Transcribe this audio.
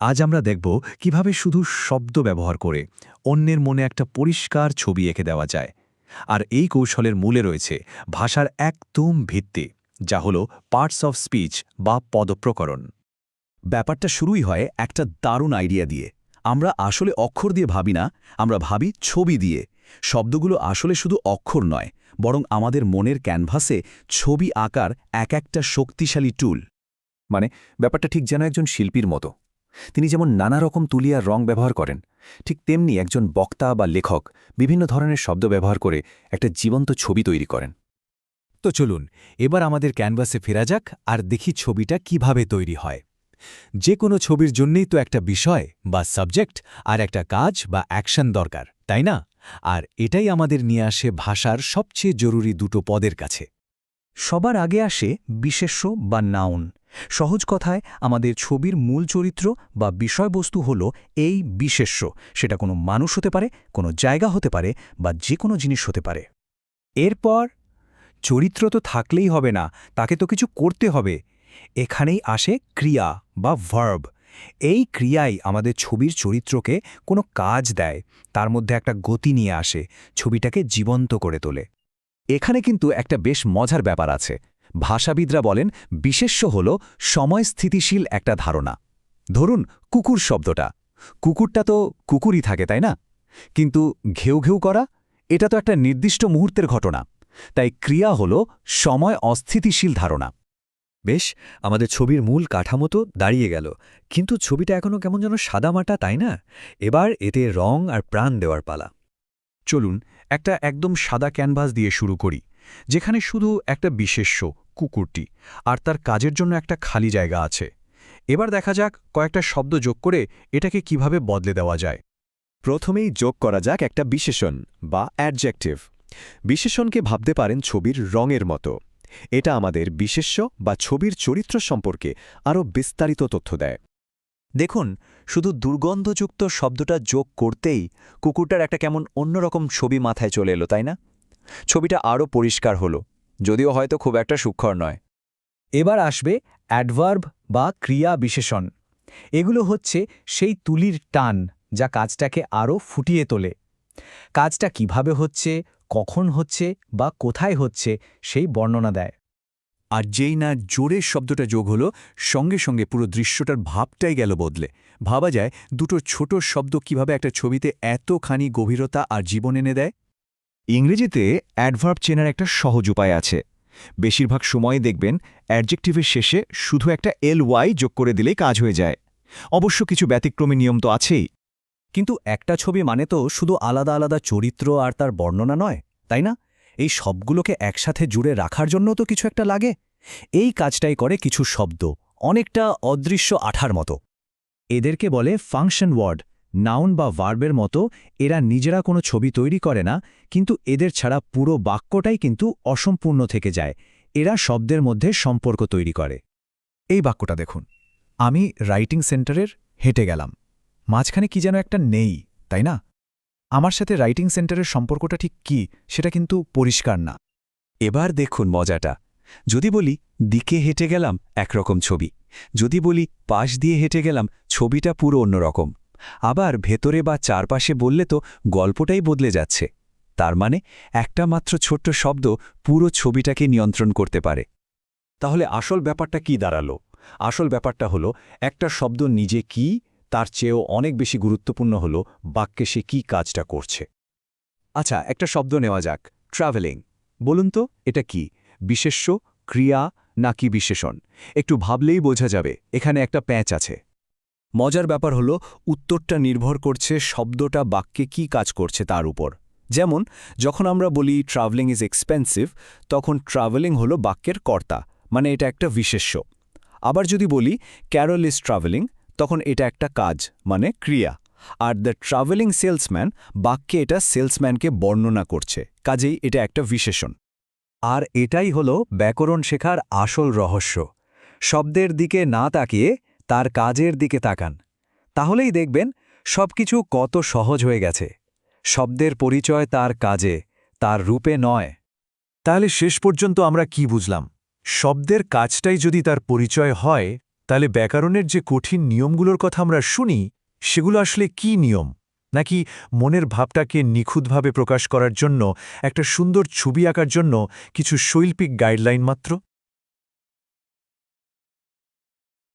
আজ আমরা দেখব কিভাবে শুধু শব্দ ব্যবহার করে অন্যের মনে একটা পরিষ্কার ছবি এঁকে দেওয়া যায়। আর এই কৌশলের মূলে রয়েছে ভাষার একদম ভিত্তি, যা হলো পার্টস অফ স্পিচ বা পদপ্রকরণ। ব্যাপারটা শুরুই হয় একটা দারুণ আইডিয়া দিয়ে। আমরা আসলে অক্ষর দিয়ে ভাবি না, আমরা ভাবি ছবি দিয়ে। শব্দগুলো আসলে শুধু অক্ষর নয়, বরং আমাদের মনের ক্যানভাসে ছবি আঁকার এক একটা শক্তিশালী টুল। মানে ব্যাপারটা ঠিক যেন একজন শিল্পীর মতো। তিনি যেমন নানা রকম তুলি আর রং ব্যবহার করেন, ঠিক তেমনি একজন বক্তা বা লেখক বিভিন্ন ধরনের শব্দ ব্যবহার করে একটা জীবন্ত ছবি তৈরি করেন। তো চলুন এবার আমাদের ক্যানভাসে ফেরা যাক আর দেখি ছবিটা কিভাবে তৈরি হয়। যে কোনো ছবির জন্যই তো একটা বিষয় বা সাবজেক্ট আর একটা কাজ বা অ্যাকশন দরকার, তাই না? আর এটাই আমাদের নিয়ে আসে ভাষার সবচেয়ে জরুরি দুটো পদের কাছে। সবার আগে আসে বিশেষ্য বা নাউন। সহজ কথায় আমাদের ছবির মূল চরিত্র বা বিষয়বস্তু হল এই বিশেষ্য। সেটা কোনো মানুষ হতে পারে, কোনো জায়গা হতে পারে, বা যে কোনো জিনিস হতে পারে। এরপর চরিত্র তো থাকলেই হবে না, তাকে তো কিছু করতে হবে। এখানেই আসে ক্রিয়া বা ভার্ব। এই ক্রিয়াই আমাদের ছবির চরিত্রকে কোনো কাজ দেয়, তার মধ্যে একটা গতি নিয়ে আসে, ছবিটাকে জীবন্ত করে তোলে। এখানে কিন্তু একটা বেশ মজার ব্যাপার আছে। ভাষাবিদরা বলেন বিশেষ্য হল সময় স্থিতিশীল একটা ধারণা। ধরুন কুকুর শব্দটা, কুকুরটা তো কুকুরই থাকে, তাই না? কিন্তু ঘেউ ঘেউ করা, এটা তো একটা নির্দিষ্ট মুহূর্তের ঘটনা। তাই ক্রিয়া হল সময় অস্থিতিশীল ধারণা। বেশ, আমাদের ছবির মূল কাঠামো তো দাঁড়িয়ে গেল, কিন্তু ছবিটা এখনও কেমন যেন সাদামাটা, তাই না? এবার এতে রং আর প্রাণ দেওয়ার পালা। চলুন একটা একদম সাদা ক্যানভাস দিয়ে শুরু করি, যেখানে শুধু একটা বিশেষ্য কুকুরটি আর তার কাজের জন্য একটা খালি জায়গা আছে। এবার দেখা যাক কয়েকটা শব্দ যোগ করে এটাকে কিভাবে বদলে দেওয়া যায়। প্রথমেই যোগ করা যাক একটা বিশেষণ বা অ্যাডজেক্টিভ। বিশেষণকে ভাবতে পারেন ছবির রঙের মতো। এটা আমাদের বিশেষ্য বা ছবির চরিত্র সম্পর্কে আরও বিস্তারিত তথ্য দেয়। দেখুন, শুধু দুর্গন্ধযুক্ত শব্দটা যোগ করতেই কুকুরটার একটা কেমন অন্যরকম ছবি মাথায় চলে এলো, তাই না? ছবিটা আরও পরিষ্কার হলো, যদিও হয়তো খুব একটা সূক্ষ্ম নয়। এবার আসবে অ্যাডভার্ব বা ক্রিয়া বিশেষণ। এগুলো হচ্ছে সেই তুলির টান, যা কাজটাকে আরও ফুটিয়ে তোলে। কাজটা কিভাবে হচ্ছে, কখন হচ্ছে বা কোথায় হচ্ছে সেই বর্ণনা দেয়। আর যেই না জোরের শব্দটা যোগ হলো, সঙ্গে সঙ্গে পুরো দৃশ্যটার ভাবটাই গেল বদলে। ভাবা যায় দুটো ছোট শব্দ কিভাবে একটা ছবিতে এতখানি গভীরতা আর জীবন এনে দেয়। ইংরেজিতে অ্যাডভার্ব চেনার একটা সহজ উপায় আছে। বেশিরভাগ সময় দেখবেন অ্যাডজেক্টিভের শেষে শুধু একটা ly যোগ করে দিলেই কাজ হয়ে যায়। অবশ্য কিছু ব্যতিক্রমী নিয়ম তো আছেই। কিন্তু একটা ছবি মানে তো শুধু আলাদা আলাদা চরিত্র আর তার বর্ণনা নয়, তাই না? এই সবগুলোকে একসাথে জুড়ে রাখার জন্য তো কিছু একটা লাগে। এই কাজটাই করে কিছু শব্দ, অনেকটা অদৃশ্য আঠার মতো। এদেরকে বলে ফাংশন ওয়ার্ড। নাউন বা ভার্বের মতো এরা নিজেরা কোনো ছবি তৈরি করে না, কিন্তু এদের ছাড়া পুরো বাক্যটাই কিন্তু অসম্পূর্ণ থেকে যায়। এরা শব্দের মধ্যে সম্পর্ক তৈরি করে। এই বাক্যটা দেখুন, আমি রাইটিং সেন্টারের হেঁটে গেলাম। মাঝখানে কি যেন একটা নেই, তাই না? আমার সাথে রাইটিং সেন্টারের সম্পর্কটা ঠিক কি, সেটা কিন্তু পরিষ্কার না। এবার দেখুন মজাটা। যদি বলি দিকে হেঁটে গেলাম, একরকম ছবি। যদি বলি পাশ দিয়ে হেঁটে গেলাম, ছবিটা পুরো অন্যরকম। আবার ভেতরে বা চারপাশে বললে তো গল্পটাই বদলে যাচ্ছে। তার মানে একটা মাত্র ছোট্ট শব্দ পুরো ছবিটাকে নিয়ন্ত্রণ করতে পারে। তাহলে আসল ব্যাপারটা কি দাঁড়ালো? আসল ব্যাপারটা হলো একটা শব্দ নিজে কি, তার চেয়েও অনেক বেশি গুরুত্বপূর্ণ হলো বাক্যে সে কি কাজটা করছে। আচ্ছা, একটা শব্দ নেওয়া যাক, ট্রাভেলিং। বলুন তো এটা কি, বিশেষ্য, ক্রিয়া নাকি বিশেষণ? একটু ভাবলেই বোঝা যাবে এখানে একটা প্যাঁচ আছে। মজার ব্যাপার হলো উত্তরটা নির্ভর করছে শব্দটা বাক্যে কি কাজ করছে তার উপর। যেমন যখন আমরা বলি ট্রাভেলিং ইজ এক্সপেন্সিভ, তখন ট্রাভেলিং হলো বাক্যের কর্তা, মানে এটা একটা বিশেষ্য। আবার যদি বলি ক্যারল ইজ ট্রাভেলিং, তখন এটা একটা কাজ, মানে ক্রিয়া। আর দ্য ট্রাভেলিং সেলসম্যান, বাক্যে এটা সেলসম্যানকে বর্ণনা করছে, কাজেই এটা একটা বিশেষণ। আর এটাই হলো ব্যাকরণ শেখার আসল রহস্য। শব্দের দিকে না তাকিয়ে তার কাজের দিকে তাকান, তাহলেই দেখবেন সবকিছু কত সহজ হয়ে গেছে। শব্দের পরিচয় তার কাজে, তার রূপে নয়। তাহলে শেষ পর্যন্ত আমরা কি বুঝলাম? শব্দের কাজটাই যদি তার পরিচয় হয়, তাহলে ব্যাকরণের যে কঠিন নিয়মগুলোর কথা আমরা শুনি সেগুলো আসলে কি নিয়ম, নাকি মনের ভাবটাকে নিখুঁতভাবে প্রকাশ করার জন্য একটা সুন্দর ছবি আঁকার জন্য কিছু শৈল্পিক গাইডলাইন মাত্র?